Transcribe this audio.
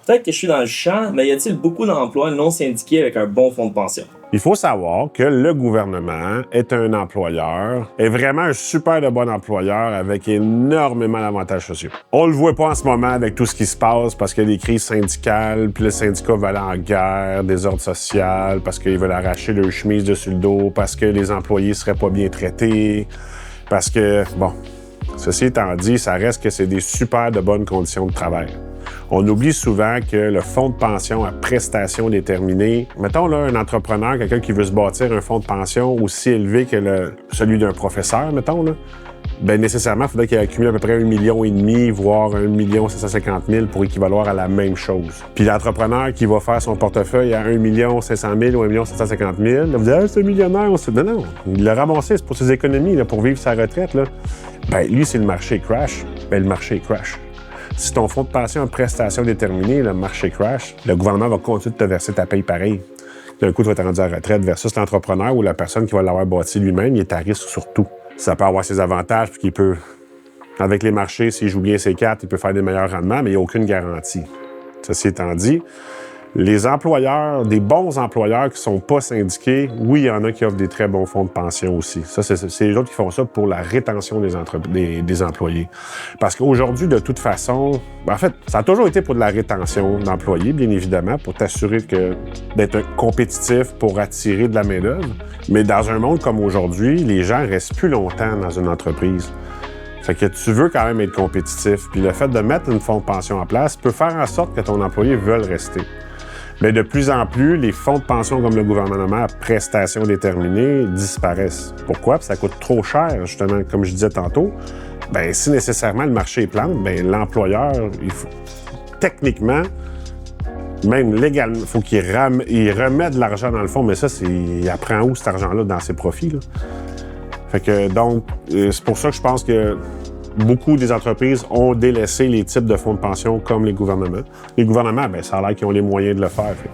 Peut-être que je suis dans le champ, mais y a-t-il beaucoup d'emplois non syndiqués avec un bon fonds de pension? Il faut savoir que le gouvernement est un employeur, est vraiment un super de bon employeur avec énormément d'avantages sociaux. On le voit pas en ce moment avec tout ce qui se passe parce qu'il y a des crises syndicales, puis le syndicat va aller en guerre, désordre social, parce qu'ils veulent arracher leur chemise dessus le dos, parce que les employés seraient pas bien traités, parce que, bon, ceci étant dit, ça reste que c'est des super de bonnes conditions de travail. On oublie souvent que le fonds de pension à prestations déterminées, mettons là un entrepreneur, quelqu'un qui veut se bâtir un fonds de pension aussi élevé que celui d'un professeur, mettons, là, bien nécessairement, il faudrait qu'il accumule à peu près 1,5 million, voire 1,750 000 pour équivaloir à la même chose. Puis l'entrepreneur qui va faire son portefeuille à 1,5 million ou 1,750 000, vous dites « Ah, c'est un millionnaire! » Non, il l'a ramassé, c'est pour ses économies, là, pour vivre sa retraite. Là. Bien, lui, si le marché crash, bien le marché crash. Si ton fonds de pension a prestation déterminée, le marché crash, le gouvernement va continuer de te verser ta paye pareil. D'un coup, tu vas être rendu à la retraite versus l'entrepreneur ou la personne qui va l'avoir bâti lui-même, il est à risque sur tout. Ça peut avoir ses avantages, puis qu'il peut, avec les marchés, s'il joue bien ses cartes, il peut faire des meilleurs rendements, mais il n'y a aucune garantie. Ceci étant dit, les employeurs, des bons employeurs qui ne sont pas syndiqués, oui, il y en a qui offrent des très bons fonds de pension aussi. Ça, c'est les autres qui font ça pour la rétention des employés. Parce qu'aujourd'hui, de toute façon, en fait, ça a toujours été pour de la rétention d'employés, bien évidemment, pour t'assurer d'être compétitif pour attirer de la main-d'œuvre. Mais dans un monde comme aujourd'hui, les gens restent plus longtemps dans une entreprise. Fait que tu veux quand même être compétitif. Puis le fait de mettre une fonds de pension en place peut faire en sorte que ton employé veuille rester. Mais de plus en plus, les fonds de pension comme le gouvernement à prestations déterminées disparaissent. Pourquoi? Parce que ça coûte trop cher, justement, comme je disais tantôt. Bien, si nécessairement le marché est plante, bien, l'employeur, techniquement, même légalement, il faut qu'il remette de l'argent dans le fond, mais ça, il apprend où cet argent-là dans ses profits, là? Fait que, donc, c'est pour ça que je pense que beaucoup des entreprises ont délaissé les types de fonds de pension comme les gouvernements. Les gouvernements, bien, ça a l'air qu'ils ont les moyens de le faire. Fait.